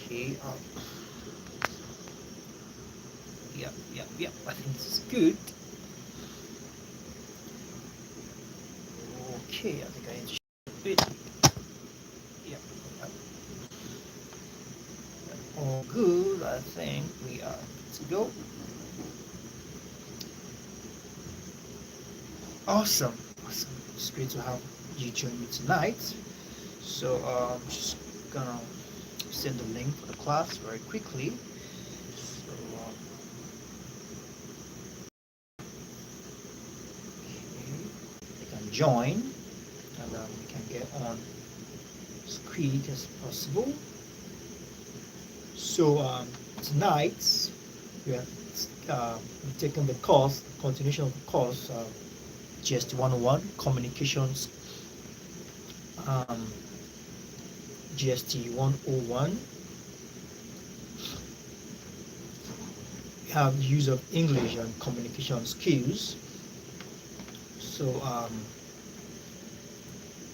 Okay. Yep. I think this is good. Okay, I think I need to shift it. Yep. Yep. All good. I think we are good to go. Awesome. Awesome. It's great to have you join me tonight. So just gonna send the link for the class very quickly. So okay, you can join and we can get on as quick as possible. So tonight we are taking the course, continuation of the course, GST 101 Communications, um, GST 101. We have use of English and communication skills. So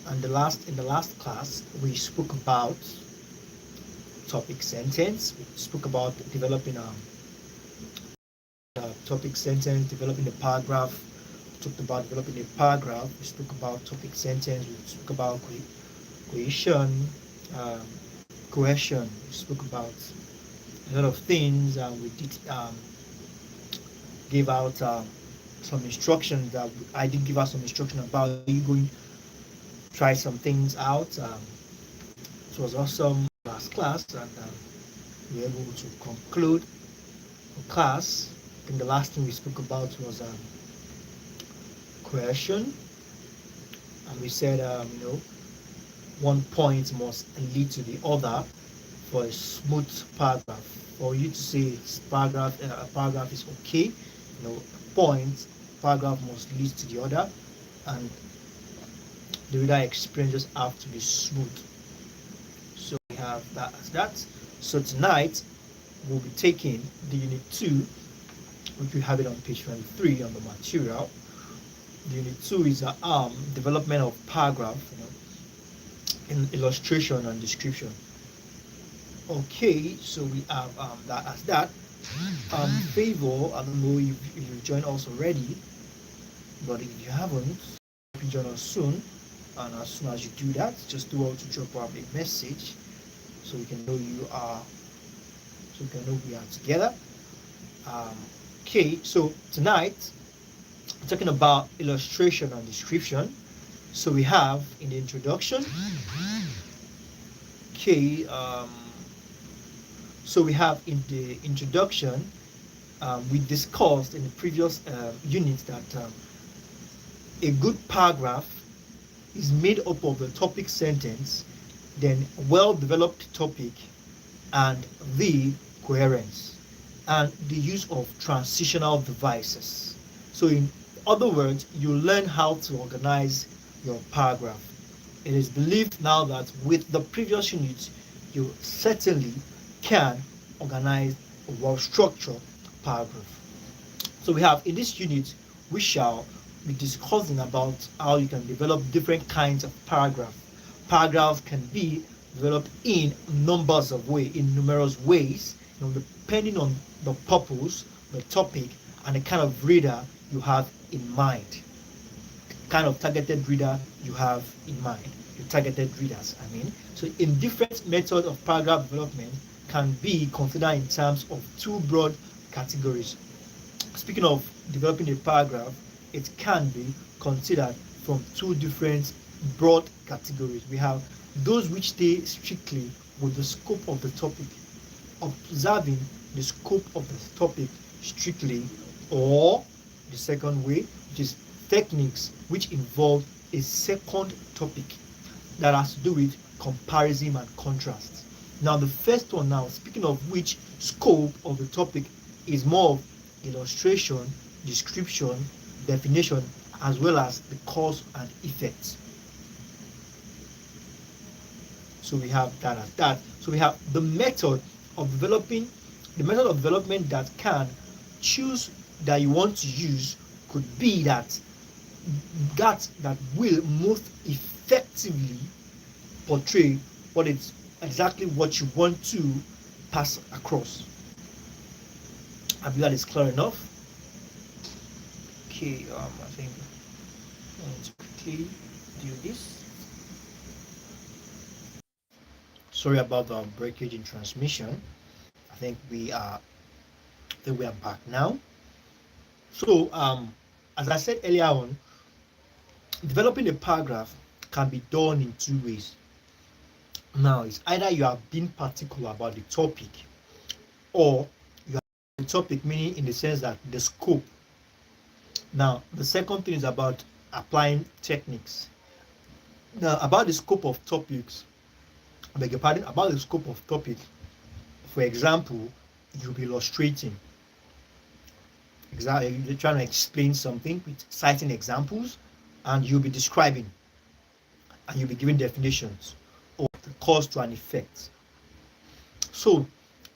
and in the last class we spoke about topic sentence. We spoke about developing a topic sentence, developing a paragraph. We talked about developing a paragraph. We spoke about topic sentence. We spoke about cohesion, um, cohesion. We spoke about a lot of things, and we did give out some instructions that I did give out some instruction about you going try some things out. It was awesome last class, and we were able to conclude the class. I think the last thing we spoke about was cohesion, and we said one point must lead to the other for a smooth paragraph. For you to say a paragraph is okay, point paragraph must lead to the other, and the reader experiences have to be smooth. So we have that as that. So tonight we'll be taking the unit 2, which we have it on page 23 on the material. The unit 2 is a development of paragraph, in illustration and description. Okay, so we have that as that. Favor, I don't know if you've joined us already, but if you haven't, you join us soon. And as soon as you do that, just do all to drop out a message so we can know we are together. Okay, so tonight we're talking about illustration and description. So we have in the introduction. Okay, so we have in the introduction, we discussed in the previous unit that a good paragraph is made up of the topic sentence, then well-developed topic, and the coherence, and the use of transitional devices. So in other words, you learn how to organize your paragraph. It is believed now that with the previous unit, you certainly can organize a well-structured paragraph. So we have in this unit, we shall be discussing about how you can develop different kinds of paragraph. Paragraphs can be developed in numerous ways, depending on the purpose, the topic, and the kind of reader you have in mind. The kind of targeted reader you have in mind. Your targeted readers, I mean. So in different methods of paragraph development can be considered in terms of two broad categories. Speaking of developing a paragraph, it can be considered from two different broad categories. We have those which stay strictly with the scope of the topic, observing the scope of the topic strictly, or the second way, which is techniques which involve a second topic that has to do with comparison and contrast. Now, the first one now, speaking of which scope of the topic is more of illustration, description, definition, as well as the cause and effect. So we have that as that. So we have the method of development that can choose that you want to use could be that will most effectively portray what it's exactly what you want to pass across. I believe that is clear enough. Okay, I think let's quickly do this. Sorry about the breakage in transmission. I think we are back now. So as I said earlier on, developing a paragraph can be done in two ways. Now, it's either you are being particular about the topic, or you have the topic, meaning in the sense that the scope. Now, the second thing is about applying techniques. Now, about the scope of topics, I beg your pardon, about the scope of topic, for example, you'll be illustrating. Exactly, you're trying to explain something with citing examples, and you'll be describing, and you'll be giving definitions of the cause to an effect. So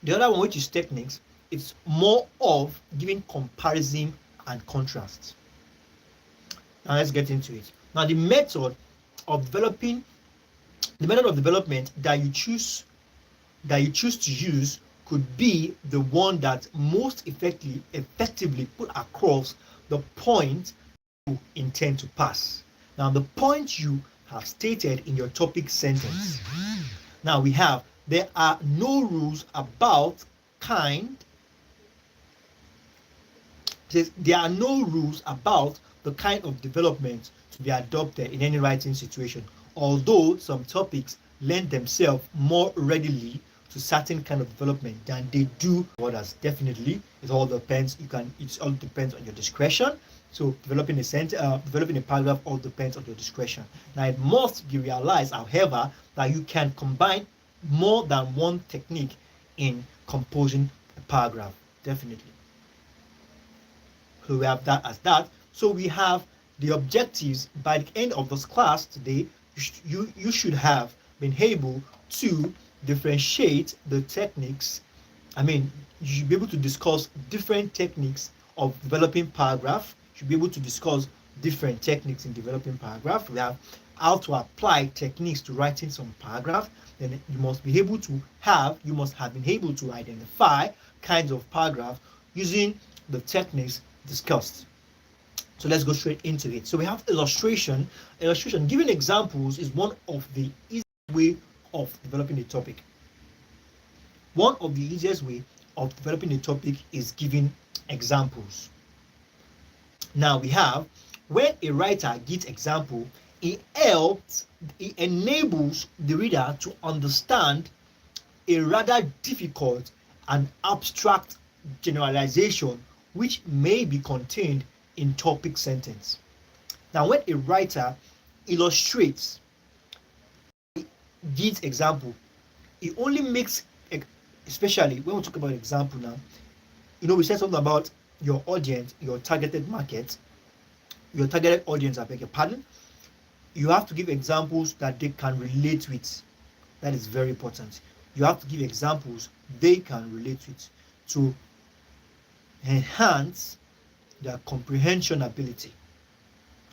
the other one, which is techniques, it's more of giving comparison and contrast. Now let's get into it. Now the method of development that you choose to use could be the one that most effectively put across the point you intend to pass. Now the point you have stated in your topic sentence. Now we have, there are no rules about kind. There are no rules about the kind of development to be adopted in any writing situation, although some topics lend themselves more readily to certain kind of development than they do others. Definitely, it all depends. It all depends on your discretion. So developing a paragraph all depends on your discretion. Now it must be realized, however, that you can combine more than one technique in composing a paragraph. Definitely. So we have that as that. So we have the objectives. By the end of this class today, you should have been able to differentiate the techniques. You should be able to discuss different techniques of developing paragraph. You should be able to discuss different techniques in developing paragraph. We have how to apply techniques to writing some paragraph. Then you must have been able to identify kinds of paragraph using the techniques discussed. So let's go straight into it. So we have illustration. Giving examples is one of the easiest way of developing a topic. One of the easiest way of developing a topic is giving examples. Now we have, when a writer gives example, it enables the reader to understand a rather difficult and abstract generalization which may be contained in topic sentence. Now, when a writer illustrates, gives example, it only makes, especially when we talk about example now, we said something about your audience, your targeted market, your targeted audience, I beg your pardon. You have to give examples that they can relate with. That is very important. You have to give examples they can relate with to enhance their comprehension ability.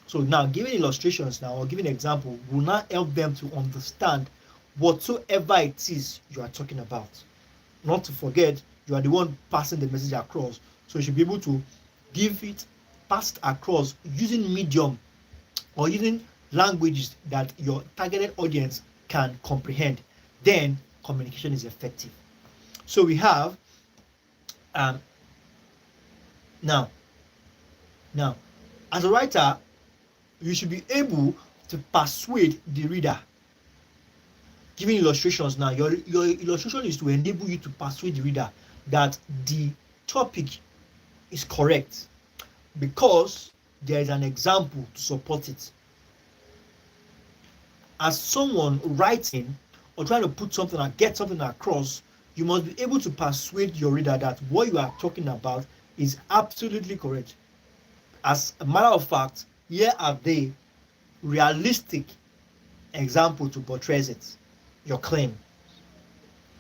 So now giving illustrations now or giving example will not help them to understand whatsoever it is you are talking about. Not to forget, you are the one passing the message across. So you should be able to give it passed across using medium or using languages that your targeted audience can comprehend. Then communication is effective. So we have now as a writer, you should be able to persuade the reader. Giving illustrations now, your illustration is to enable you to persuade the reader that the topic is correct because there is an example to support it. As someone writing or trying to put something and get something across, you must be able to persuade your reader that what you are talking about is absolutely correct. As a matter of fact, here are the realistic example to buttress it, your claim.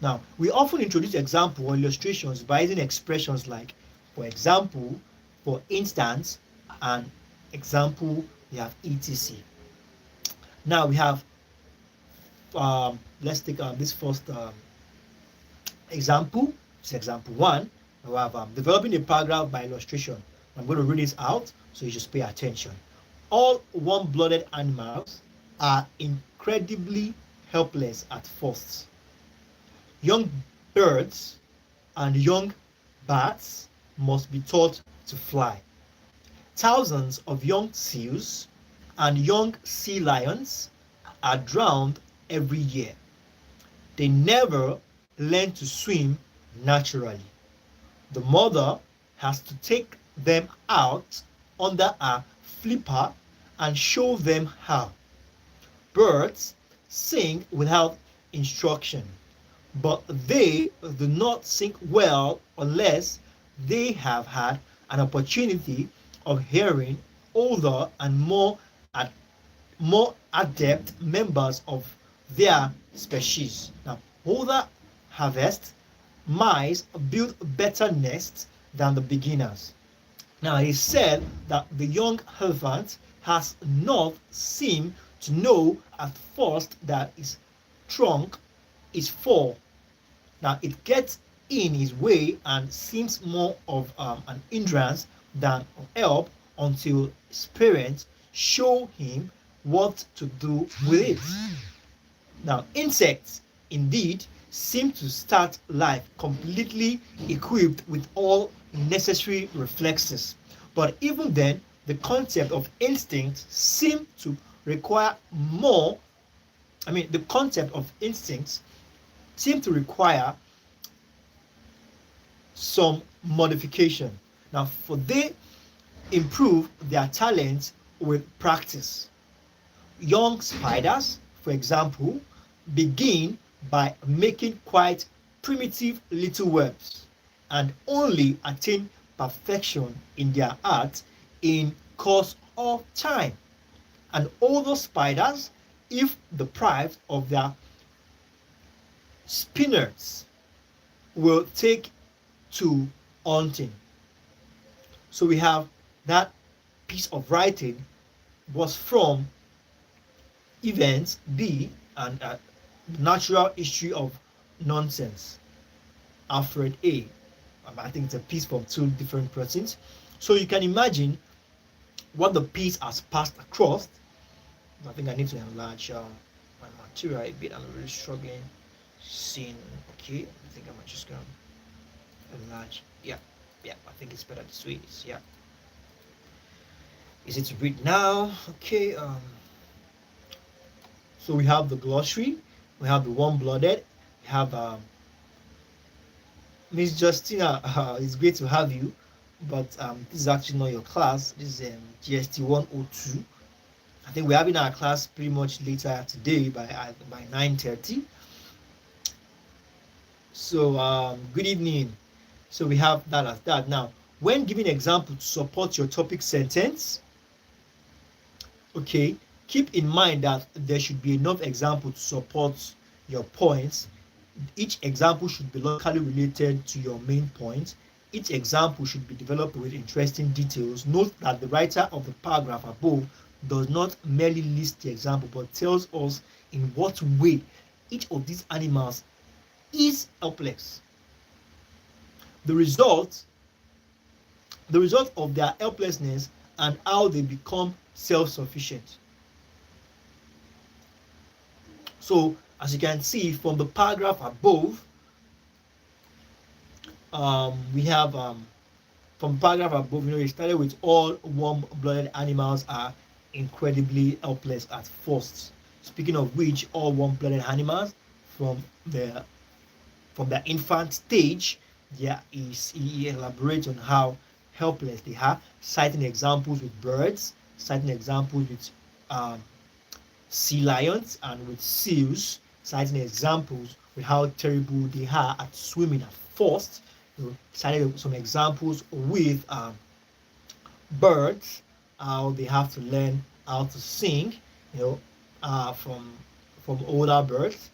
Now, we often introduce example or illustrations by using expressions like, for example, for instance, and example, we have etc. Now we have, let's take this first Example, this is example one. We have developing a paragraph by illustration. I'm going to read this out, so you just pay attention. All warm-blooded animals are incredibly helpless at first. Young birds and young bats must be taught to fly. Thousands of young seals and young sea lions are drowned every year. They never learn to swim naturally. The mother has to take them out under a flipper and show them how. Birds sing without instruction, but they do not sing well unless they have had an opportunity of hearing older and more adept members of their species. Now, older harvest mice build better nests than the beginners. Now, it is said that the young elephant has not seemed to know at first that his trunk is full. Now, it gets in his way and seems more of an hindrance than help until his parents show him what to do with it. Now, insects indeed seem to start life completely equipped with all necessary reflexes. But even then, the concept of instinct seems to require more. The concept of instincts seem to require some modification. Now, for they improve their talents with practice. Young spiders, for example, begin by making quite primitive little webs and only attain perfection in their art in course of time. And older spiders, if deprived of their spinners, will take to hunting. So we have that piece of writing was from Events B and Natural History of Nonsense, Alfred A. I think it's a piece from two different persons. So you can imagine what the piece has passed across. I think I need to enlarge my material a bit. I'm really struggling seeing. Okay, I think I'm just gonna enlarge. Yeah, I think it's better this way. Yeah. Is it to read now? Okay. So we have the glossary. We have the warm-blooded. We have Miss Justina. It's great to have you, but this is actually not your class. This is GST 102. I think we're having our class pretty much later today by 9:30. So good evening. So we have that as that. Now, when giving example to support your topic sentence, okay, keep in mind that there should be enough example to support your points. Each example should be locally related to your main point. Each example should be developed with interesting details. Note that the writer of the paragraph above does not merely list the example but tells us in what way each of these animals is helpless. The result of their helplessness and how they become self-sufficient. So as you can see from the paragraph above, we have from paragraph above, it started with all warm-blooded animals are incredibly helpless at first. Speaking of which, all warm-blooded animals from the infant stage, he elaborates on how helpless they are, citing examples with birds, citing examples with sea lions and with seals, citing examples with how terrible they are at swimming at first. Cited some examples with birds, how they have to learn how to sing, from older birds.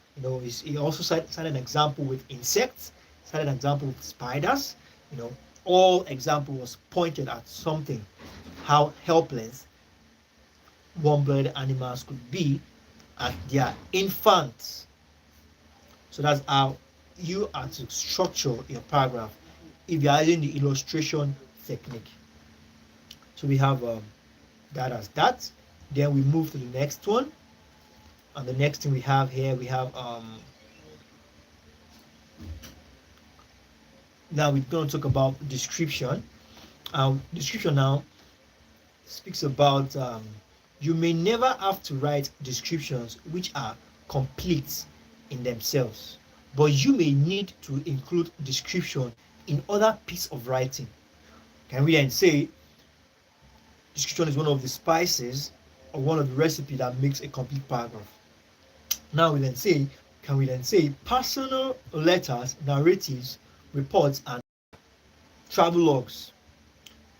He also cited an example with insects, cited an example with spiders. All example was pointed at something, how helpless warm-blooded animals could be at their infants. So that's how you are to structure your paragraph if you are using the illustration technique. So we have that as that. Then we move to the next one, and the next thing we have here, we have now we're going to talk about description. Description now speaks about you may never have to write descriptions which are complete in themselves, but you may need to include description in other piece of writing. Can we then say description is one of the spices or one of the recipe that makes a complete paragraph? Now we then say, can we then say personal letters, narratives, reports, and travel logs?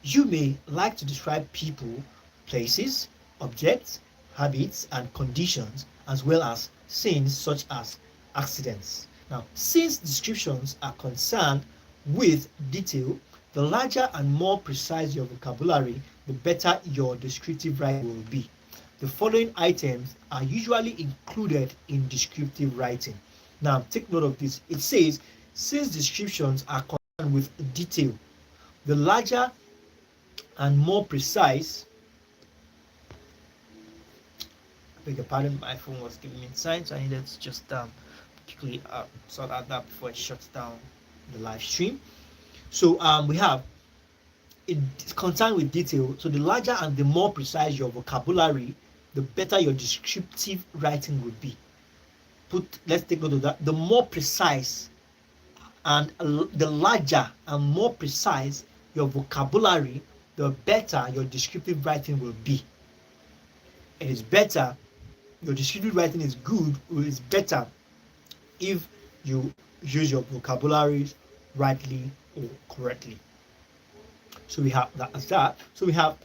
You may like to describe people, places, objects, habits, and conditions, as well as scenes such as accidents. Now, since descriptions are concerned with detail, the larger and more precise your vocabulary, the better your descriptive writing will be. The following items are usually included in descriptive writing. Now, take note of this. It says, since descriptions are concerned with detail, the larger and more precise. I beg your pardon, my phone was giving me signs, so I needed to just quickly sort out that before it shuts down the live stream. So we have it's concerned with detail. So the larger and the more precise your vocabulary, the better your descriptive writing would be. Let's take note of that. The more precise and the larger and more precise your vocabulary, the better your descriptive writing will be. It is better, your descriptive writing is good, or is better if you use your vocabularies rightly or correctly. So we have that as that. So we have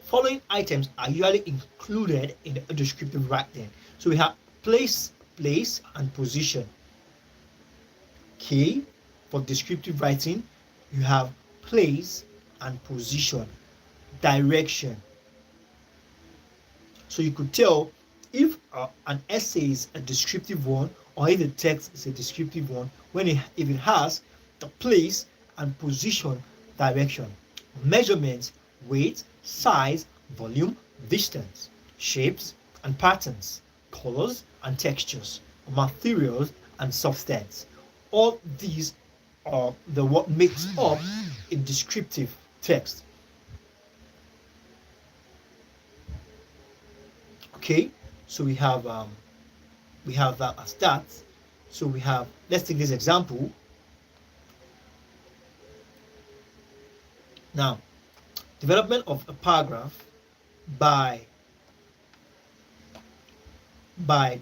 following items are usually included in the descriptive writing. So we have place, and position. Okay, for descriptive writing, you have place and position, direction. So you could tell if an essay is a descriptive one or if the text is a descriptive one if it has the place and position direction, measurements, weight, size, volume, distance, shapes and patterns, colors and textures, materials and substance. All these are what makes up a descriptive text. Okay, so we have that as that. So we have, let's take this example. Now, development of a paragraph by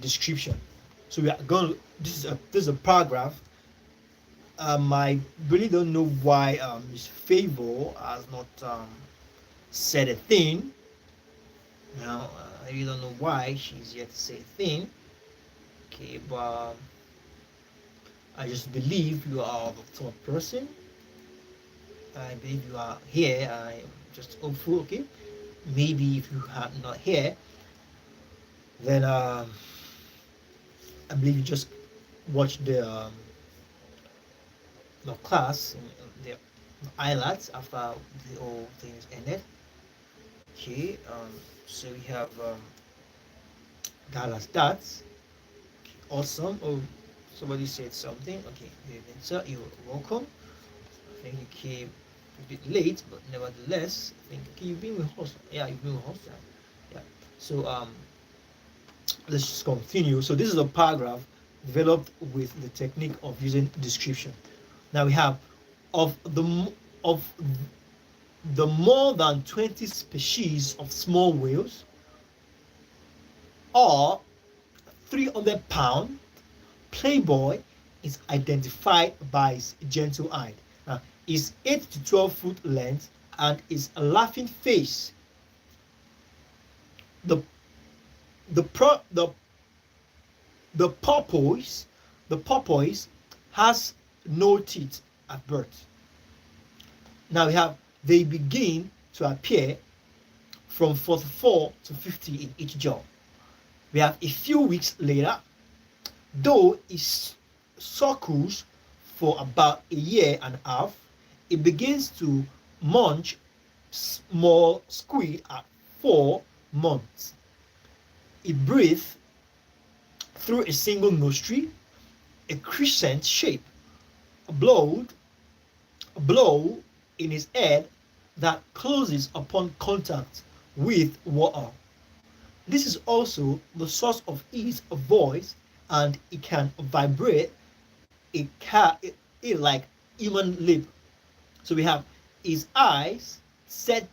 description. So we are going. This is a paragraph. I really don't know why Miss Favor has not said a thing. Now I really don't know why she's yet to say a thing. Okay, but I just believe you are the third person. I believe you are here. I am just hopeful. Okay, maybe if you are not here, then I believe you just watch the class, the highlights after the whole thing is ended. Okay, so we have Dallas Stats. Okay, awesome. Oh, somebody said something. Okay, sir, you're welcome. I think you came a bit late, but nevertheless, I think you've been with us. Yeah, you've been with us. Yeah. So let's just continue. So this is a paragraph developed with the technique of using description. Now we have of the more than 20 species of small whales, or 300-pound playboy is identified by his gentle eye. Now, his 8 to 12 foot length and his laughing face. The porpoise has no teeth at birth. Now we have, they begin to appear from 44 to 50 in each jaw. We have a few weeks later, though his suckles for about a year and a half. It begins to munch small squid at 4 months. It breathes through a single nostril, a crescent shape, a blow in his head that closes upon contact with water. This is also the source of his voice, and it can vibrate it like human lip. So we have his eyes set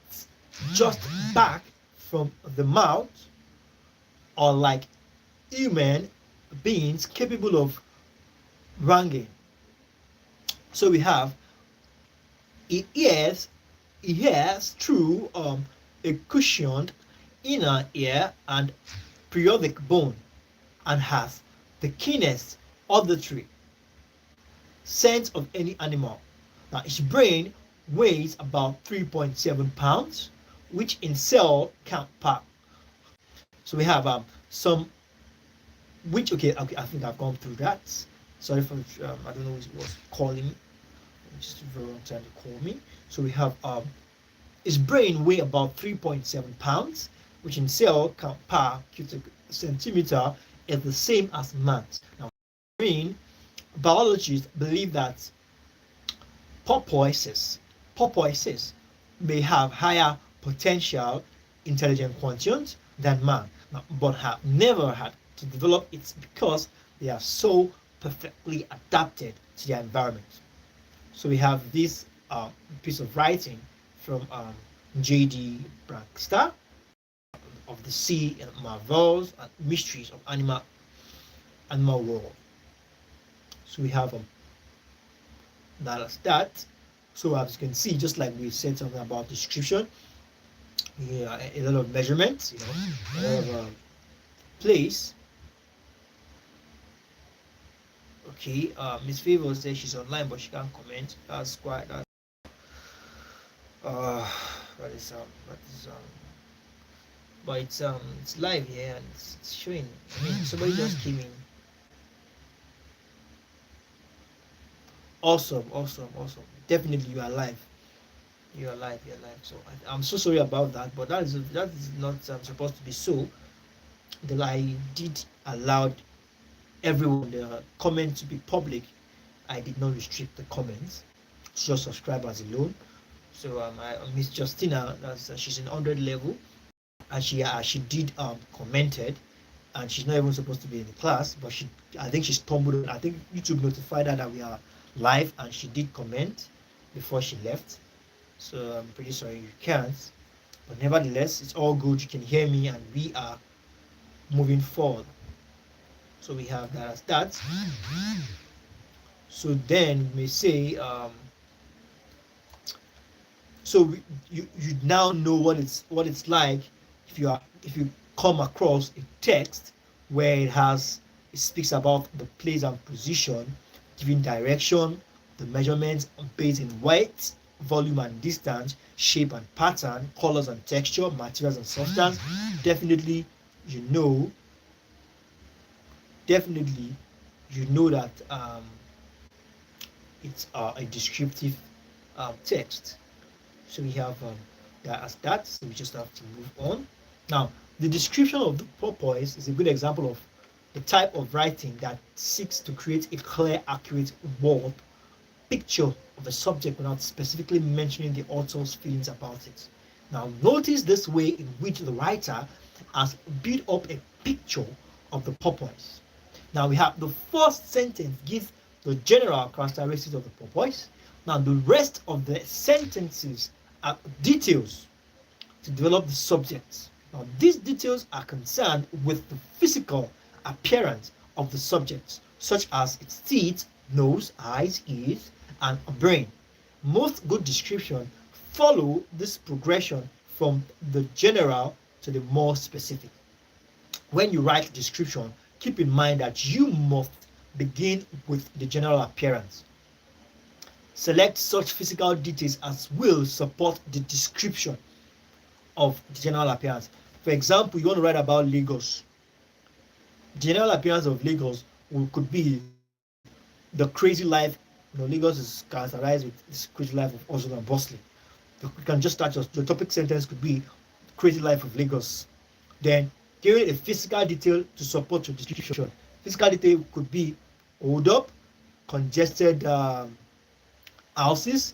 just back from the mouth, or like human beings capable of wrangling. So we have he hears through a cushioned inner ear and periodic bone, and has the keenest auditory sense of any animal. Now, his brain weighs about 3.7 pounds, which in cell can pack. So we have some, which, okay, I think I've gone through that. Sorry for, I don't know who was calling me. Just very long time to call me. So we have his brain weigh about 3.7 pounds, which in cell can per cubic centimeter is the same as man's. Now, brain biologists believe that porpoises may have higher potential intelligent quotients than man, but have never had to develop it because they are so perfectly adapted to their environment. So we have this piece of writing from J.D. Braxton of the Sea and Marvels and Mysteries of Animal World. So we have that. So as you can see, just like we said something about description, yeah, a lot of measurements, a lot of place. Okay, Miss Favor says she's online but she can't comment. That's quite that. That is but it's live here and it's showing. I mean, somebody just came in. Awesome. Definitely, you are live. You're live. So I'm so sorry about that, but that is not supposed to be so. That I did allow everyone the comment to be public. I did not restrict the comments, just subscribers alone. So Miss Justina, she's in 100 level, and she did commented, and she's not even supposed to be in the class, but I think she stumbled. I think YouTube notified her that we are live, and she did comment before she left. So I'm pretty sorry you can't, but nevertheless, it's all good. You can hear me, and we are moving forward. So we have that as that. So then we may say, you now know what it's like if you come across a text where it speaks about the place and position, giving direction, the measurements based in weight, volume and distance, shape and pattern, colors and texture, materials and substance. Definitely you know that it's a descriptive text. So we have that as that. So we just have to move on. Now, the description of the porpoise is a good example of the type of writing that seeks to create a clear, accurate word picture of a subject without specifically mentioning the author's feelings about it. Now, notice this way in which the writer has built up a picture of the porpoise. Now, we have the first sentence gives the general characteristics of the porpoise. Now, the rest of the sentences are details to develop the subject. Now, these details are concerned with the physical appearance of the subject, such as its teeth, nose, eyes, ears, and a brain. Most good description follow this progression from the general to the more specific. When you write description, keep in mind that you must begin with the general appearance. Select such physical details as will support the description of the general appearance. For example, you want to write about Lagos. General appearance of Lagos could be the crazy life. Lagos is characterized with this crazy life of hustle and bustling. You can just start your topic sentence could be crazy life of Lagos. Then give it a physical detail to support your description. Physical detail could be hold up, congested houses.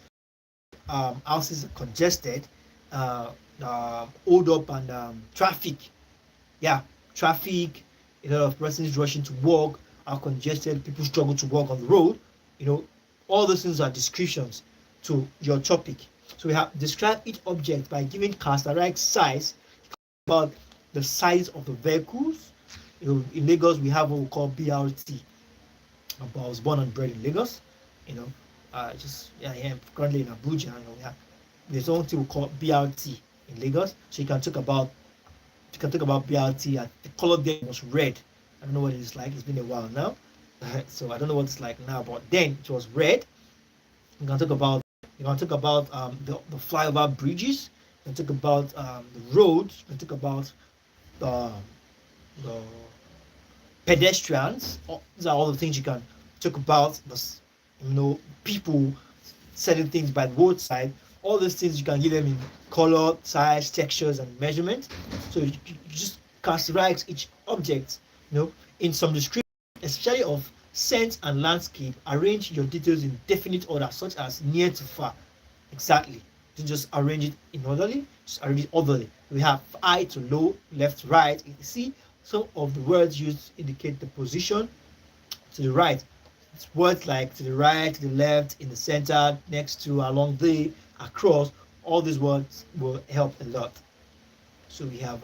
Houses are congested. Hold up and traffic. Yeah, traffic. A lot of persons rushing to work. Are congested. People struggle to walk on the road. All those things are descriptions to your topic. So we have describe each object by giving characteristic size about the size of the vehicles. In Lagos, we have what we call BRT. I was born and bred in Lagos. You know, just yeah, I am currently in Abuja. There's something we call BRT in Lagos. So you can talk about BRT. The color there was red. I don't know what it's like. It's been a while now, so I don't know what it's like now. But then it was red. You can talk about the flyover bridges. You can talk about the roads. You can talk about the the pedestrians. These are all the things you can talk about. People selling things by the roadside. All these things you can give them in color, size, textures, and measurement. So you just categorize each object. In some description, especially of scent and landscape, arrange your details in definite order, such as near to far. Exactly. To just arrange it in orderly, just arrange it orderly. We have high to low, left to right. You see, some of the words used indicate the position to the right. It's words like to the right, to the left, in the center, next to, along the, across. All these words will help a lot. So we have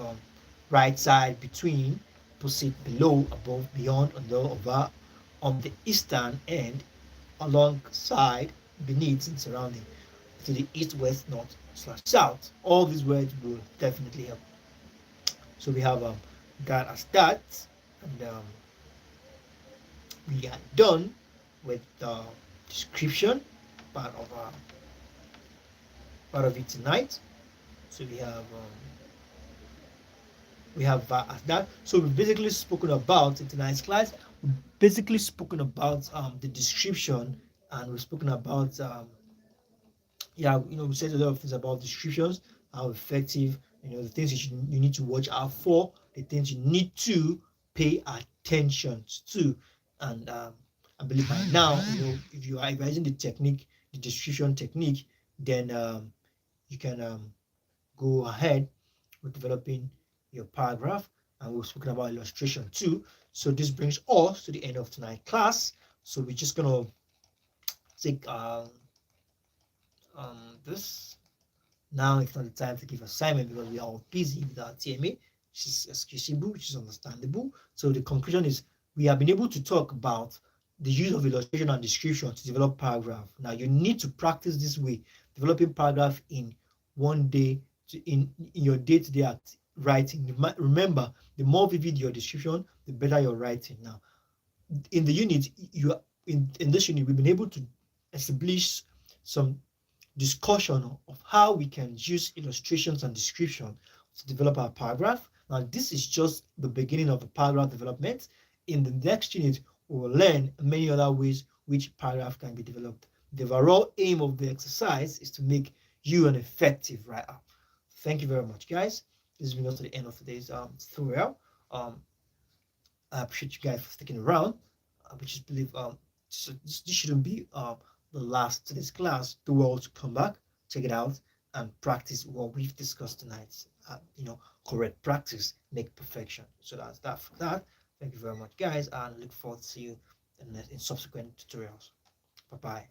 right side, between, opposite, below, above, beyond, under, over, on the eastern end, alongside, beneath, and surrounding, to the east, west, north, slash south. All these words will definitely help. So we have that as that, and we are done with the description part of it tonight. So we have that. So we've basically spoken about in tonight's class. We've basically spoken about the description, and we've spoken about we said a lot of things about descriptions, how effective, the things you need to watch out for, the things you need to pay attention to. And I believe by now, if you are using the description technique, then you can go ahead with developing your paragraph. And we've spoken about illustration too. So this brings us to the end of tonight's class. So we're just gonna take this. Now it's not the time to give assignment because we are all busy with our TMA, which is excusable, which is understandable. So the conclusion is we have been able to talk about the use of illustration and description to develop paragraph. Now you need to practice this way, developing paragraph in one day in your day-to-day writing. Remember, the more vivid your description, the better your writing. Now, in the unit, in this unit, we've been able to establish some discussion of how we can use illustrations and description to develop our paragraph. Now, this is just the beginning of the paragraph development. In the next unit, we will learn many other ways which paragraph can be developed. The overall aim of the exercise is to make you an effective writer. Thank you very much, guys. This brings us to the end of today's tutorial. I appreciate you guys for sticking around. I just believe this shouldn't be the last to this class. Do well to come back, check it out, and practice what we've discussed tonight. Correct practice make perfection. So that's that for that. Thank you very much, guys, and look forward to see you in subsequent tutorials. Bye bye.